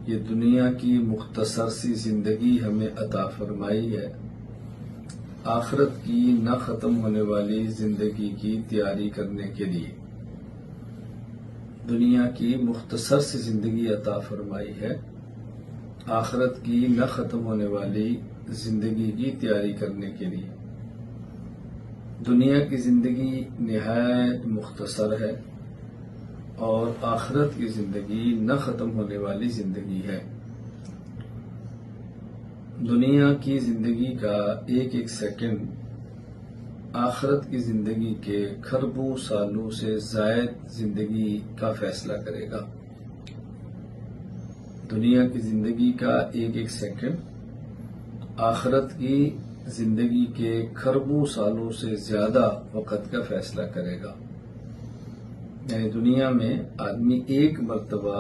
یہ دنیا کی مختصر سی زندگی ہمیں عطا فرمائی ہے آخرت کی نہ ختم ہونے والی زندگی کی تیاری کرنے کے لیے۔ دنیا کی مختصر سی زندگی عطا فرمائی ہے آخرت کی نہ ختم ہونے والی زندگی کی تیاری کرنے کے لیے۔ دنیا کی زندگی نہایت مختصر ہے اور آخرت کی زندگی نہ ختم ہونے والی زندگی ہے۔ دنیا کی زندگی کا ایک ایک سیکنڈ آخرت کی زندگی کے کھربوں سالوں سے زائد زندگی کا فیصلہ کرے گا۔ دنیا کی زندگی کا ایک ایک سیکنڈ آخرت کی زندگی کے کھربوں سالوں سے زیادہ وقت کا فیصلہ کرے گا۔ یعنی دنیا میں آدمی ایک مرتبہ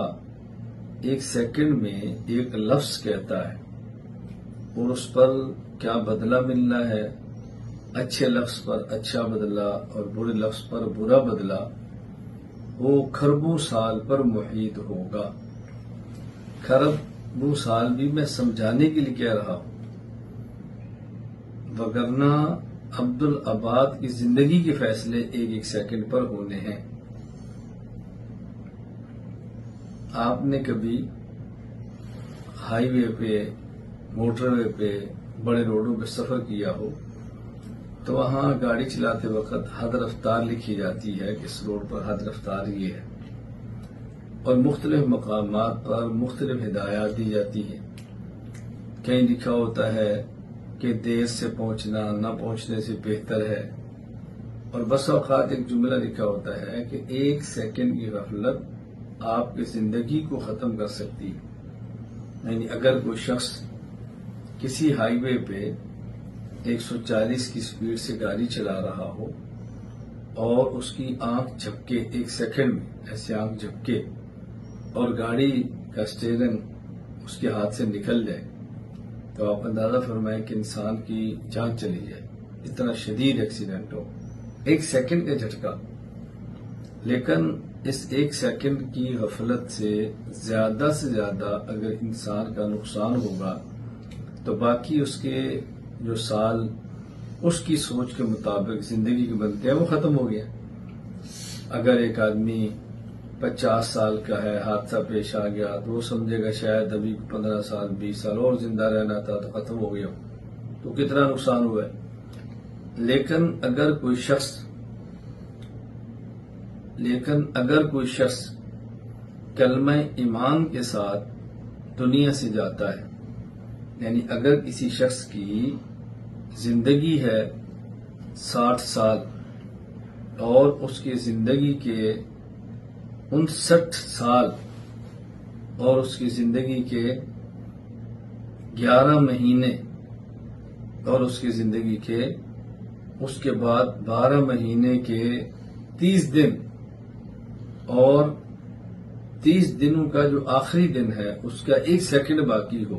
ایک سیکنڈ میں ایک لفظ کہتا ہے اور اس پر کیا بدلہ ملنا ہے، اچھے لفظ پر اچھا بدلہ اور برے لفظ پر برا بدلہ، وہ کھربوں سال پر محیط ہوگا۔ کھربوں سال بھی میں سمجھانے کے لیے کہہ رہا ہوں، وگرنہ عبدالآباد کی زندگی کے فیصلے ایک ایک سیکنڈ پر ہونے ہیں۔ آپ نے کبھی ہائی وے پہ، موٹر وے پہ، بڑے روڈوں پہ سفر کیا ہو تو وہاں گاڑی چلاتے وقت حد رفتار لکھی جاتی ہے کہ اس روڈ پر حد رفتار یہ ہے، اور مختلف مقامات پر مختلف ہدایات دی جاتی ہیں۔ کہیں لکھا ہوتا ہے کہ دیر سے پہنچنا نہ پہنچنے سے بہتر ہے، اور بس اوقات ایک جملہ لکھا ہوتا ہے کہ ایک سیکنڈ کی غفلت آپ کی زندگی کو ختم کر سکتی ہے۔ یعنی اگر کوئی شخص کسی ہائی وے پہ 140 کی سپیڈ سے گاڑی چلا رہا ہو اور اس کی آنکھ جھپکے، ایک سیکنڈ میں ایسے آنکھ جھپکے اور گاڑی کا اسٹیئرنگ اس کے ہاتھ سے نکل جائے تو آپ اندازہ فرمائیں کہ انسان کی جان چلی جائے، اتنا شدید ایکسیڈنٹ ہو، ایک سیکنڈ کا جھٹکا۔ لیکن اس ایک سیکنڈ کی غفلت سے زیادہ اگر انسان کا نقصان ہوگا تو باقی اس کے جو سال اس کی سوچ کے مطابق زندگی کے بنتے ہیں وہ ختم ہو گیا۔ اگر ایک آدمی 50 سال کا ہے، حادثہ پیش آ گیا تو وہ سمجھے گا شاید ابھی 15 سال 20 سال اور زندہ رہنا تھا تو ختم ہو گیا، تو کتنا نقصان ہوا ہے۔ لیکن اگر کوئی شخص کلمہ ایمان کے ساتھ دنیا سے جاتا ہے، یعنی اگر کسی شخص کی زندگی ہے 60 سال اور اس کی زندگی کے 59 سال اور اس کی زندگی کے 11 مہینے اور اس کی زندگی کے اس کے بعد 12 مہینے کے 30 دن اور 30 دنوں کا جو آخری دن ہے اس کا ایک سیکنڈ باقی ہو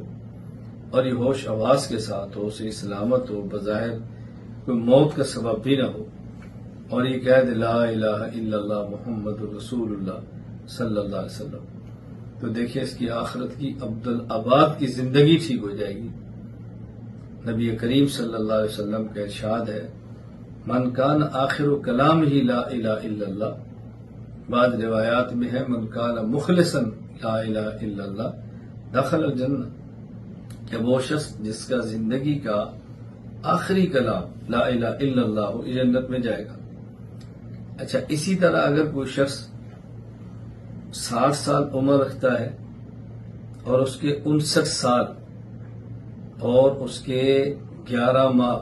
اور یہ ہوش آواز کے ساتھ ہو، صحیح سلامت ہو، بظاہر کوئی موت کا سبب بھی نہ ہو، اور یہ کہہ دے لا الہ الا اللہ محمد رسول اللہ صلی اللہ علیہ وسلم، تو دیکھیں اس کی آخرت کی عبدالآباد کی زندگی ٹھیک ہو جائے گی۔ نبی کریم صلی اللہ علیہ وسلم کا ارشاد ہے من کان آخر کلام ہی لا الہ الا اللہ، بعض روایات میں ہے من کان مخلصا لا الہ الا اللہ دخل الجنہ، کہ وہ شخص جس کا زندگی کا آخری کلام لا الہ الا اللہ ہو یہ جنت میں جائے گا۔ اچھا، اسی طرح اگر کوئی شخص 60 سال عمر رکھتا ہے اور اس کے 59 سال اور اس کے 11 ماہ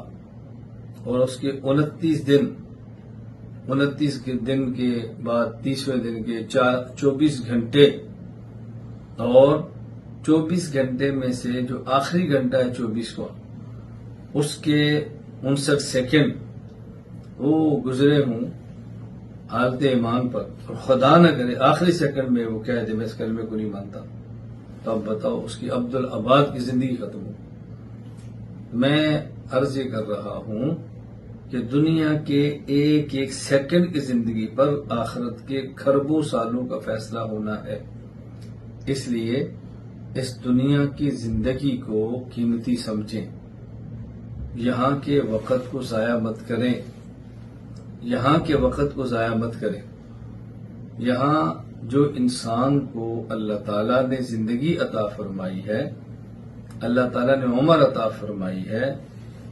اور اس کے 29 دن، 29 دن کے بعد 30ویں دن کے 24 گھنٹے، اور 24 گھنٹے میں سے جو آخری گھنٹہ ہے 24 کو، اس کے 59 سیکنڈ وہ گزرے ہوں حالت ایمان پر، اور خدا نہ کرے آخری سیکنڈ میں وہ کہہ دے میں اس کلمے کو نہیں مانتا، تو اب بتاؤ اس کی عبدالآباد کی زندگی ختم ہو۔ میں عرض یہ کر رہا ہوں کہ دنیا کے ایک ایک سیکنڈ کی زندگی پر آخرت کے کھربوں سالوں کا فیصلہ ہونا ہے، اس لیے اس دنیا کی زندگی کو قیمتی سمجھیں، یہاں کے وقت کو ضائع مت کریں، یہاں کے وقت کو ضائع مت کریں۔ یہاں جو انسان کو اللہ تعالیٰ نے زندگی عطا فرمائی ہے، اللہ تعالیٰ نے عمر عطا فرمائی ہے،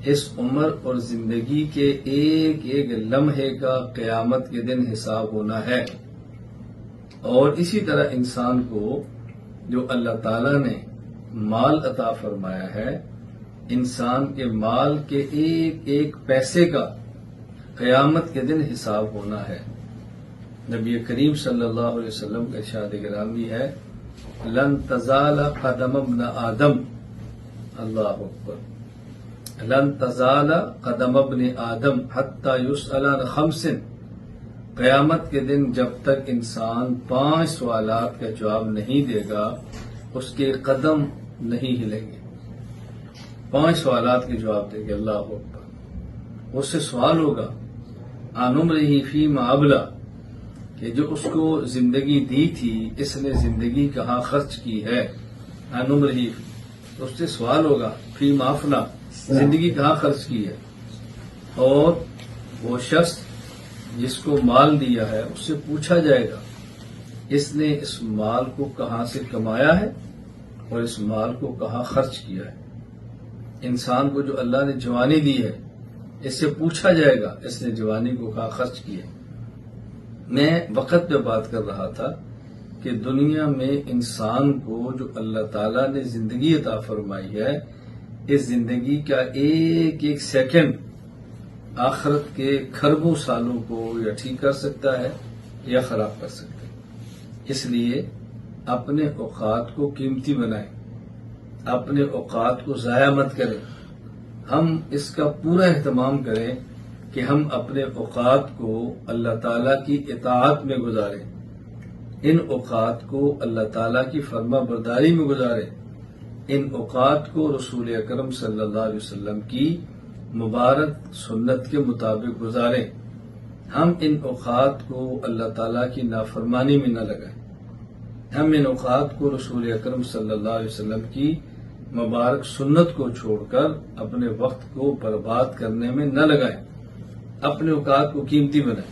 اس عمر اور زندگی کے ایک ایک لمحے کا قیامت کے دن حساب ہونا ہے۔ اور اسی طرح انسان کو جو اللہ تعالیٰ نے مال عطا فرمایا ہے، انسان کے مال کے ایک ایک پیسے کا قیامت کے دن حساب ہونا ہے۔ نبی کریم صلی اللہ علیہ وسلم کا ارشاد گرامی ہے، لن تزال قدم ابن آدم، اللہ اکبر، لن تزال قدم ابن آدم حتی یسأل عن خمس، قیامت کے دن جب تک انسان 5 سوالات کا جواب نہیں دے گا اس کے قدم نہیں ہلیں گے۔ 5 سوالات کے جواب دے گے، اللہ اکبر۔ اس سے سوال ہوگا عن عمرہ فیما ابلا، کہ جو اس کو زندگی دی تھی اس نے زندگی کہاں خرچ کی ہے، عن عمرہ، اس سے سوال ہوگا فیما افنا، زندگی کہاں خرچ کی ہے۔ اور وہ شخص جس کو مال دیا ہے اس سے پوچھا جائے گا اس نے اس مال کو کہاں سے کمایا ہے اور اس مال کو کہاں خرچ کیا ہے۔ انسان کو جو اللہ نے جوانی دی ہے اس سے پوچھا جائے گا اس نے جوانی کو کہاں خرچ کیا ہے۔ میں وقت پہ بات کر رہا تھا کہ دنیا میں انسان کو جو اللہ تعالیٰ نے زندگی عطا فرمائی ہے، اس زندگی کا ایک ایک سیکنڈ آخرت کے کھربوں سالوں کو یا ٹھیک کر سکتا ہے یا خراب کر سکتا ہے۔ اس لیے اپنے اوقات کو قیمتی بنائیں، اپنے اوقات کو ضائع مت کریں۔ ہم اس کا پورا اہتمام کریں کہ ہم اپنے اوقات کو اللہ تعالیٰ کی اطاعت میں گزاریں، ان اوقات کو اللہ تعالیٰ کی فرما برداری میں گزاریں، ان اوقات کو رسول اکرم صلی اللہ علیہ وسلم کی مبارک سنت کے مطابق گزاریں۔ ہم ان اوقات کو اللہ تعالیٰ کی نافرمانی میں نہ لگائیں، ہم ان اوقات کو رسول اکرم صلی اللہ علیہ وسلم کی مبارک سنت کو چھوڑ کر اپنے وقت کو برباد کرنے میں نہ لگائیں، اپنے اوقات کو قیمتی بنائیں۔